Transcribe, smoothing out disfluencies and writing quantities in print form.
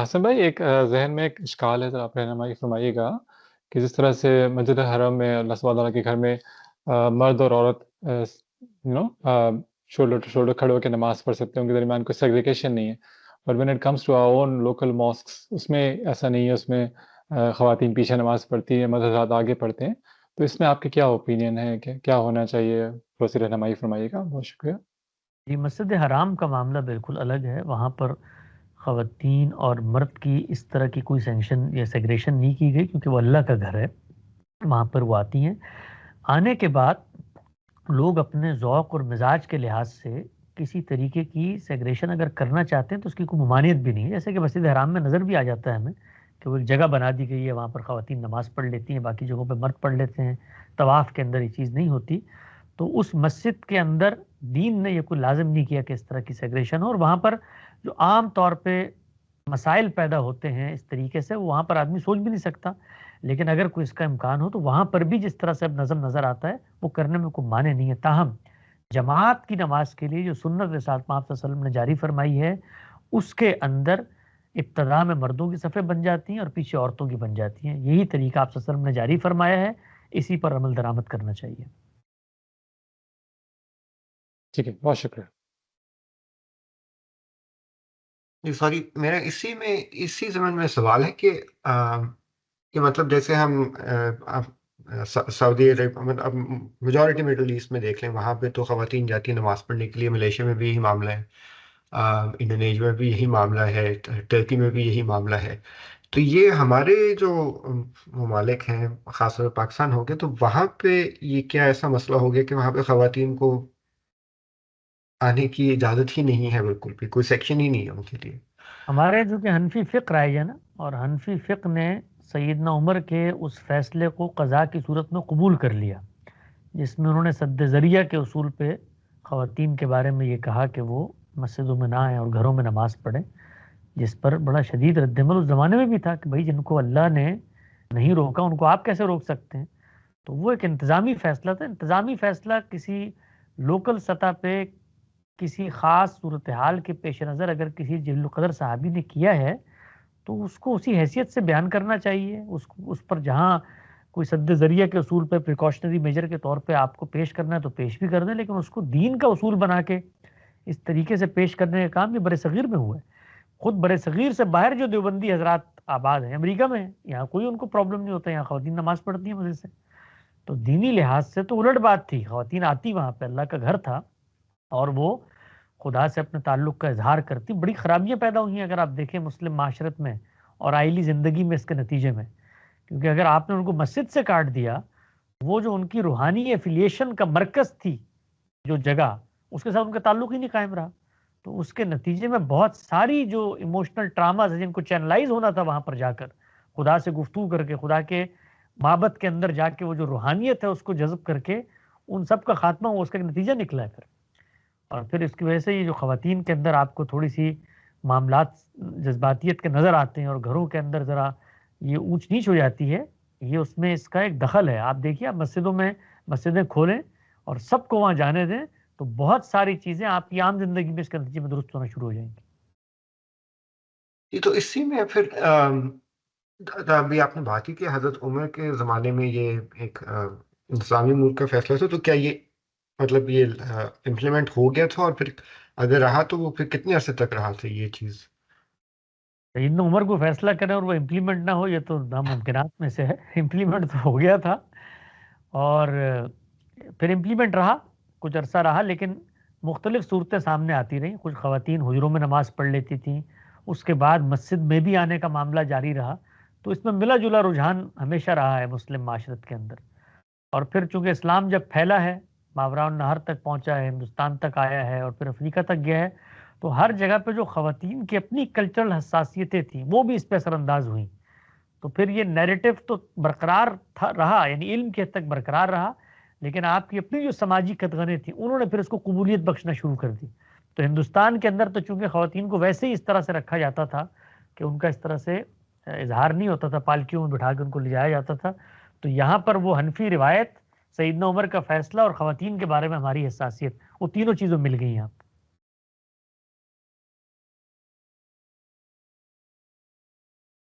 आसिम भाई एक ज़हन में एक इश्काल है, ज़रा आप रहनुमाई फ़रमाइएगा कि जिस तरह से मस्जिद हरम में अल्लाह सुब्हानहू तआला के घर में मर्द और औरत शोल्डर टू शोल्डर खड़े होकर नमाज़ पढ़ सकते हैं, उनके दरमियान कोई सेग्रीगेशन नहीं है। But when it comes to our own local mosques उसमें ऐसा नहीं है, उसमें ख़वातीन पीछे नमाज़ पढ़ती हैं, मर्द हज़रात आगे पढ़ते हैं। तो इसमें आपके क्या ओपिनियन है? क्या होना चाहिए? थोड़ी-सी रहनुमाई फ़रमाइएगा। बहुत शुक्रिया। जी, मस्जिद हराम का मामला बिल्कुल अलग है। वहाँ पर ख़वातीन और मर्द की इस तरह की कोई सेंक्शन या सेग्रेशन नहीं की गई, क्योंकि वो अल्लाह का घर है। वहाँ पर वो आती हैं। आने के बाद लोग अपने ज़ौक़ और मिजाज के लिहाज से किसी तरीके की सेग्रेशन अगर करना चाहते हैं तो उसकी कोई ममानियत भी नहीं है। जैसे कि मस्जिद हराम में नज़र भी आ जाता है हमें कि वो एक जगह बना दी गई है, वहाँ पर ख़वातीन नमाज़ पढ़ लेती हैं, बाकी जगहों पे मर्द पढ़ लेते हैं। तवाफ़ के अंदर ये चीज़ नहीं होती। तो उस मस्जिद के अंदर दीन ने ये कोई लाज़िम नहीं किया कि इस तरह की सेग्रेशन हो, और वहाँ पर जो आम तौर पे मसाइल पैदा होते हैं इस तरीके से, वो वहाँ पर आदमी सोच भी नहीं सकता। लेकिन अगर कोई इसका इम्कान हो तो वहाँ पर भी जिस तरह से अब नज़म नज़र आता है वो करने में कोई माने नहीं है। ताहम जमात की नमाज के लिए जो सुन्नत रिसालत में आप सल्लल्लाहु अलैहि वसल्लम ने जारी फरमाई है, उसके अंदर इब्तदा में मर्दों की सफ़ें बन जाती हैं और पीछे औरतों की बन जाती हैं। यही तरीका आप सल्लल्लाहु अलैहि वसल्लम ने जारी फरमाया है, इसी पर अमल दरामद करना चाहिए। ठीक है, बहुत शुक्रिया। जी, सॉरी, मेरा इसी ज़मन में सवाल है कि मतलब जैसे हम सऊदी अरब मतलब अब मेजॉरिटी मिडल ईस्ट में देख लें, वहाँ पे तो ख़वातीन जाती हैं नमाज़ पढ़ने के लिए। मलेशिया में भी यही मामला है, इंडोनेशिया में भी यही मामला है, टर्की में भी यही मामला है। तो ये हमारे जो ममालिक हैं, ख़ासतौर पर पाकिस्तान हो गया, तो वहाँ पे ये क्या ऐसा मसला हो गया कि वहाँ पे ख़वातीन को आने की इजाज़त ही नहीं है, बिल्कुल भी कोई सेक्शन ही नहीं है उनके लिए? हमारे जो कि हनफी फ़िक़्ह राय है ना, और हनफी फ़िक़्ह ने सैयदना उमर के उस फ़ैसले को क़ज़ा की सूरत में कबूल कर लिया, जिसमें उन्होंने सद्द ज़रिया के उसूल पे ख़वातीन के बारे में ये कहा कि वो मस्जिदों में ना आएँ और घरों में नमाज़ पढ़ें। जिस पर बड़ा शदीद रद्दमल उस ज़माने में भी था कि भाई जिनको अल्लाह ने नहीं रोका उनको आप कैसे रोक सकते हैं। तो वो एक इंतज़ामी फ़ैसला था। इंतज़ामी फ़ैसला किसी लोकल सतह पे किसी ख़ास सूरत हाल के पेश नज़र अगर किसी जलील क़दर सहाबी ने किया है, तो उसको उसी हैसियत से बयान करना चाहिए। उस पर जहाँ कोई सद्द ज़रिया के उसूल पे प्रिकॉशनरी मेजर के तौर पे आपको पेश करना है तो पेश भी कर दें, लेकिन उसको दीन का उसूल बना के इस तरीके से पेश करने का काम ये बरे-सग़ीर में हुआ है। खुद बरे-सग़ीर से बाहर जो देवबंदी हज़रात आबाद हैं, अमेरिका में हैं, यहाँ कोई उनको प्रॉब्लम नहीं होता, यहाँ ख़वातीन नमाज़ पढ़ती हैं मज़े से। तो दीनी लिहाज से तो उलट बात थी, ख़वातीन आती वहाँ पे, अल्लाह का घर था और वो खुदा से अपने ताल्लुक़ का इज़हार करती। बड़ी ख़राबियाँ पैदा हुई हैं अगर आप देखें मुस्लिम माशरत में और आइली ज़िंदगी में इसके नतीजे में। क्योंकि अगर आपने उनको मस्जिद से काट दिया, वो जो उनकी रूहानी एफ़िलिएशन का मरकज़ थी, जो जगह, उसके साथ उनका ताल्लुक़ ही नहीं कायम रहा। तो उसके नतीजे में बहुत सारी जो इमोशनल ट्रॉमाज़ हैं जिनको चैनलाइज़ होना था वहाँ पर जाकर, खुदा से गुफ्तगू करके, खुदा के माबद के अंदर जाके वो जो रूहानियत है उसको जज़्ब करके, उन सब का ख़ात्मा हुआ, उसका एक नतीजा निकला है फिर। और फिर इसकी वजह से ये जो ख़वातीन के अंदर आपको थोड़ी-सी मामलात जज़्बातियत के नज़र आते हैं और घरों के अंदर ज़रा ये ऊँच-नीच हो जाती है, ये उसमें इसका एक दख़ल है। आप देखिए, आप मस्जिदों में मस्जिदें खोलें और सबको वहाँ जाने दें, तो बहुत सारी चीज़ें आपकी आम ज़िंदगी में इसके नतीजे में दुरुस्त होना शुरू हो जाएँगी। ये तो इसी में फिर अभी आपने बात की कि हज़रत उमर के ज़माने में ये एक इस्लामी मुल्क का फ़ैसला था, तो क्या ये मतलब ये इम्प्लीमेंट हो गया था, और फिर अगर रहा तो वो फिर कितने अरसे तक रहा था ये चीज़? सैयदना उमर को फ़ैसला करें और वो इम्प्लीमेंट ना हो, ये तो नामुमकिनात में से है। इम्प्लीमेंट तो हो गया था और फिर इम्प्लीमेंट रहा, कुछ अरसा रहा, लेकिन मुख्तलिफ सूरतें सामने आती रहीं। कुछ ख़वातीन हुजरों में नमाज़ पढ़ लेती थीं, उसके बाद मस्जिद में भी आने का मामला जारी रहा। तो इसमें मिला-जुला रुझान हमेशा रहा है मुस्लिम माशरत के अंदर। और फिर चूँकि इस्लाम जब फैला है, मावराउन-नहर तक पहुँचा है, हिंदुस्तान तक आया है और फिर अफ़्रीका तक गया है, तो हर जगह पे जो ख़वातीन की अपनी कल्चरल हसासियतें थीं, वो भी इस पे असरअंदाज़ हुईं। तो फिर ये नैरेटिव तो बरकरार था रहा, यानी इल्म की हद तक बरकरार रहा, लेकिन आपकी अपनी जो समाजी कतगनें थीं, उन्होंने फिर इसको कबूलियत बख्शना शुरू कर दी। तो हिंदुस्तान के अंदर तो चूँकि ख़वातीन को वैसे ही इस तरह से रखा जाता था कि उनका इस तरह से इज़हार नहीं होता था, पालकियों में बिठा के उनको ले जाया जाता था। तो यहाँ पर वो हनफी रिवायत, सैयदना उमर का फ़ैसला और ख़वातीन के बारे में हमारी हसासियत, वो तीनों चीज़ें मिल गई यहाँ।